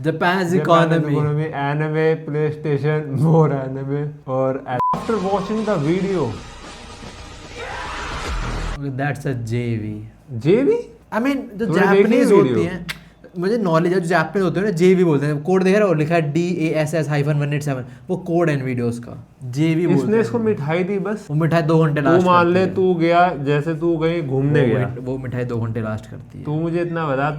Japan's economy, anime, PlayStation, more anime, or after watching the video. that's a JV. JV? I mean जो तूने देखी Japanese video? होती हैं, मुझे knowledge है, जो जापानीज होते हैं ना JV बोलते हैं, कोड देख रहा है और लिखा है DASS-187, वो कोड है वीडियोस का, JV बोलते इसने हैं। इसको मिठाई दी बस। वो मिठाई 2 घंटे तू लास्ट मान ले करती है। तू गया, जैसे तू कहीं घूमने गया, वो मिठाई 2 घंटे लास्ट करती है। तू मुझे इतना बता,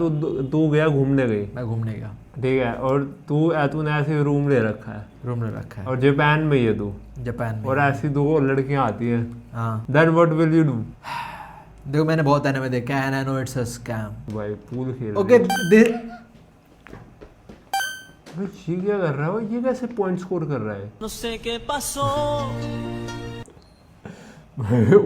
तू गया घूमने गई, मैं घूमने गया, ठीक है, और तूने ऐसे रूम ले रखा है रूम में रखा है और जापान में ही है तू, जापान में। और ऐसी 2 लड़कियां आती हैं, हाँ then what will you do? देखो मैंने बहुत एनिमे देखा है, I know it's a scam. भाई पूल खेल ओके भाई ये क्या कर रहा है? ये कैसे पॉइंट स्कोर कर रहा है?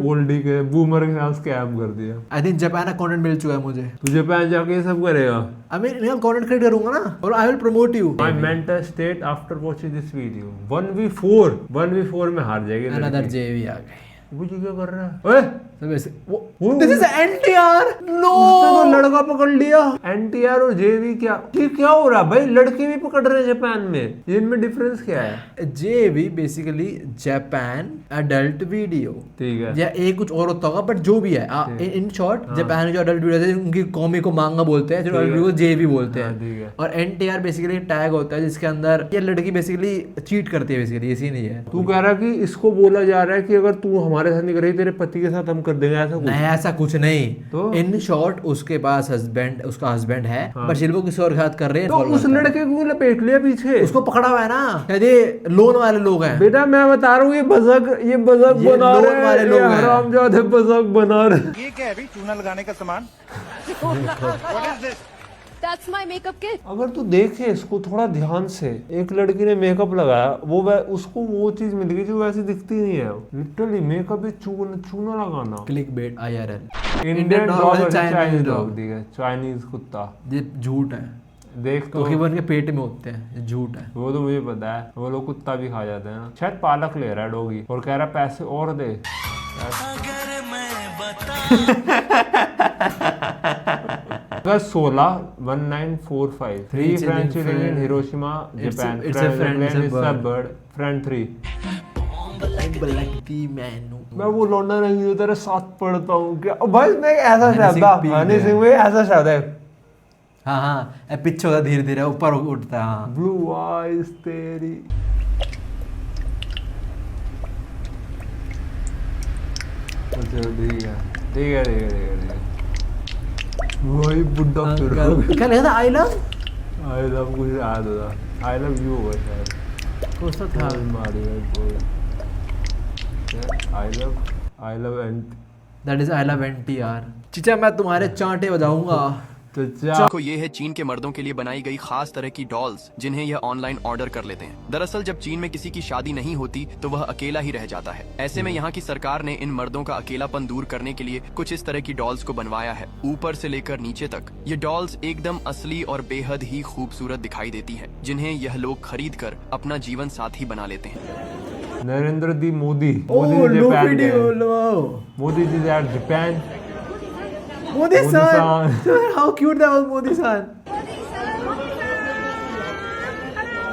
ओल्डी के बूमर के साथ स्कैम कर दिया। आई थिंक जापान का कंटेंट मिल चुका है मुझे। तू जापान जाके ये सब करेगा? आई मीन इनका कंटेंट क्रिएट करूंगा ना, और I will promote you. My mental state after watching this video 1v4 में हार जाएगी अनदर लड़की। जेवी आ गई। वो ये क्या कर रहा है? ओए सब ऐसे वो दिस इज एनटीआर। नो उसने तो लड़का पकड़ लिया। एनटीआर और जेवी क्या ये क्या हो रहा है भाई? लड़के भी पकड़ रहे हैं जापान में, इनमें डिफरेंस क्या है? जेवी बेसिकली जापान एडल्ट वीडियो, ठीक है, या एक कुछ और होता होगा, बट जो भी है इन शॉर्ट जापान में जो अडल्ट वीडियो है उनकी कॉमिक को मांगा बोलते हैं, जो अडल्ट वीडियो को जेवी बोलते हाँ, हैं। ठीक है। और एनटीआर बेसिकली टैग होता है जिसके अंदर ये लड़की बेसिकली चीट करती है, बेसिकली ऐसी नहीं है। तू कह रहा कि इसको बोला जा रहा है कि अगर तू हमारे साथ नहीं कर रही, तेरे पति के साथ हम कर देंगे, ऐसा कुछ? नहीं ऐसा कुछ नहीं। तो इन शॉर्ट उसके पास उसका हस्बैंड है, बट वो किसी और के साथ कर रहे हैं। तो उस लड़के को लपेट लिया पीछे, उसको पकड़ा हुआ है ना, शायद ये लोन वाले लोग हैं। बेटा मैं बता रहा हूँ ये बजक बना लोन रहे वाले हैं, लोग ये हैं। हरामजादे बजक बना रहे। ये क्या है भाई, चूना लगाने का सामान? What is this? That's my makeup kit. अगर तू देखे इसको थोड़ा ध्यान से, एक लड़की ने मेकअप लगाया, उसको वो चीज मिल गई जो वैसे दिखती नहीं है। लिटरली मेकअप पे चूना लगाना। Click bait IRL। Indian dog, Chinese dog, dog, ठीक है, चाइनीज कुत्ता। ये झूठ है, देख तो क्योंकि वो उनके पेट में होते हैं, ये झूठ है। वो तो मुझे पता है, वो लोग कुत्ता भी खा जाते हैं ना। शायद पालक ले रहा है डॉगी और कह रहा है पैसे और दे। अगस्त 16 1945 3 French children in Hiroshima, Japan. It's a friend, it's a is a bird. Friend 3. मैं वो लौंडा नहीं हूँ, तेरे साथ पढ़ता हूँ क्या? भाई मैं ऐसा शब्द है, हनी सिंह में ऐसा शब्द है। हाँ हाँ, पीछे होता धीरे धीरे ऊपर उठता है। हाँ ब्लू आइज तेरी। अच्छा ठीक है वही बुड्ढा फिर क्या लिखा था? आई लव कुछ याद होता, आई लव यू होगा शायद। कौन सा था? I love and that is I love NTR। चीचा मैं तुम्हारे चांटे बजाऊंगा। देखो ये है चीन के मर्दों के लिए बनाई गई खास तरह की डॉल्स, जिन्हें यह ऑनलाइन ऑर्डर कर लेते हैं। दरअसल जब चीन में किसी की शादी नहीं होती तो वह अकेला ही रह जाता है। ऐसे में यहाँ की सरकार ने इन मर्दों का अकेलापन दूर करने के लिए कुछ इस तरह की डॉल्स को बनवाया है। ऊपर से लेकर नीचे तक ये डॉल्स एकदम असली और बेहद ही खूबसूरत दिखाई देती है, जिन्हें यह लोग खरीद कर अपना जीवन साथी बना लेते हैं। नरेंद्र दी Modi Modi ji at Japan. Modi san, how cute that was, Modi san.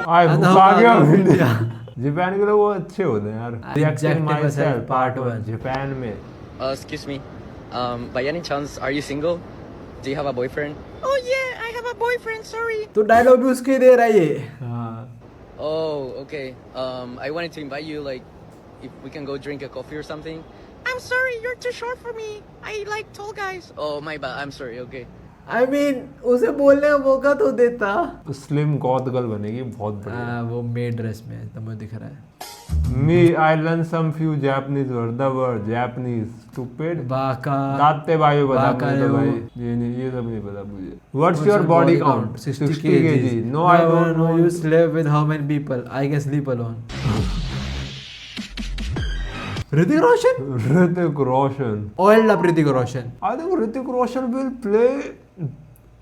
आए And भूखा how- गया how- इंडिया। जापान के लोग वो अच्छे होते हैं यार। Rejecting Myself, myself, part part 1 one. Japan में। Excuse me. By any chance, are you single? Do you have a boyfriend? Oh yeah, I have a boyfriend, sorry. तो डायलॉग भी उसके दे रहा है ये। हाँ Oh, okay. I wanted to invite you, like, if we can go drink a coffee or something. I'm sorry, you're too short for me. I like tall guys. Oh, my bad. I'm sorry. Okay. I mean, उसे बोलने का मौका तो देता। Slim goth girl बनेगी बहुत बढ़िया। वो मेड ड्रेस में तो मुझे दिख रहा है। Me, I learned some few Japanese word. The word Japanese, stupid. बाका। दाते भाई बता बाका मुझे तो रे भाई। वो। ये सब नहीं पता मुझे। What's your body count? 60 kg. No, I don't know. You sleep with how many people? I can sleep alone. Hrithik Roshan? Hrithik Roshan. Oiled up Hrithik Roshan. I think Hrithik Roshan will play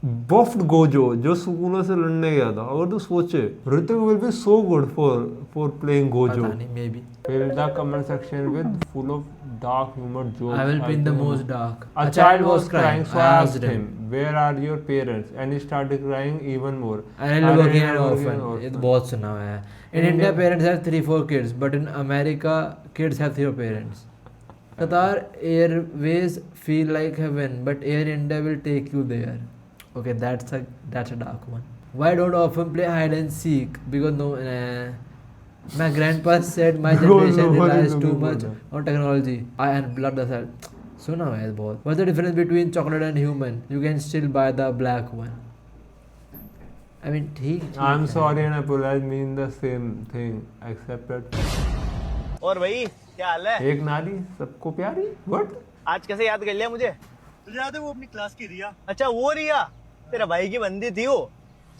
buffed Gojo जो स्कूलों से लड़ने गया था, अगर तू सोचे Hrithik will be so good for playing Gojo. पता नहीं, may be Fill the comment section with full of dark humor jokes. I will pin the most dark. A child was crying, so I asked him. him, "Where are your parents?" And he started crying even more. I live working at an orphan. ये तो बहुत सुना हुआ है. In India, parents have 3-4 kids, but in America, kids have 0 parents. Qatar Airways feel like heaven, but Air India will take you there. Okay, that's a dark one. Why don't orphan play hide and seek? Because no. My grandpa said my generation relies too much on technology. I and blood the cell. सुना है बहुत. What's the difference between chocolate and human? You can still buy the black one. I mean, ठीक. I'm sorry and I apologize mean the same thing except that. और भाई क्या हाल है? एक नारी सबको प्यारी. What? आज कैसे याद कर लिया मुझे? तुझे याद है वो अपनी क्लास की रिया? अच्छा वो रिया, तेरा भाई की बंदी थी वो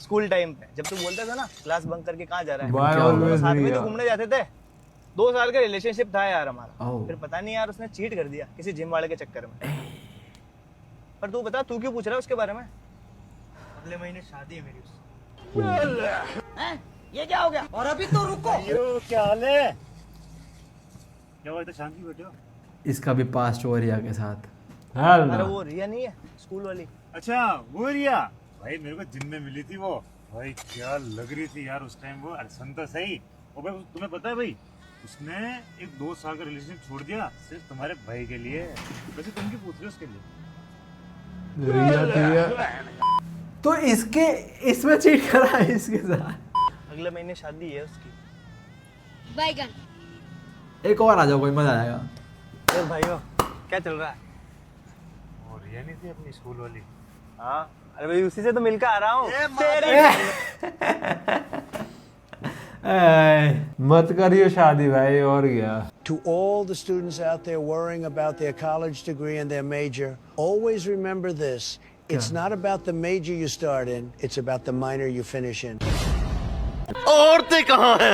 स्कूल टाइम पे. जब तू बोलता था ना क्लास बंक करके कहाँ जा रहा है, Why हम दोनों always साथ में रिया? तो घूमने जाते थे. 2 साल का रिलेशनशिप था यार हमारा. Oh. फिर पता नहीं यार उसने चीट कर दिया किसी जिम वाले के चक्कर में. पर तू बता, तू क्यों पूछ रहा है उसके बारे में? अगले महीने शादी है मेरी उससे. ये क्या हो गया? और अभी तो रुको. क्या हाल है? क्या बात है, शांति बैठे हो? इसका भी पास्ट हुआ रिया के साथ. Hell अरे no. वो रिया नहीं है स्कूल वाली. अच्छा वो रिया भाई, मेरे को जिम में मिली थी वो. भाई क्या लग रही थी यार उस टाइम वो. अरे सुन तो सही. ओ भाई तुम्हें पता है भाई, उसने एक 2 साल का रिलेशनशिप छोड़ दिया सिर्फ तुम्हारे भाई के लिए. वैसे तुम क्यों पूछ रहे हो उसके लिए? रिया थी. तो इसमें चीट करा है इसके साथ. अगले महीने शादी है उसकी. Bygone. एक और आ जाओ, कोई मजा आएगा. अरे भाइयों क्या चल रहा है? वो रिया नहीं थी अपनी स्कूल वाली? हाँ अरे भाई उसी से तो मिलकर आ रहा हूँ. मत करियो शादी भाई, और क्या. To all the students out there worrying about their college degree and their major, always remember this. It's not about the major you start in, it's about the minor you finish in. औरतें कहाँ हैं?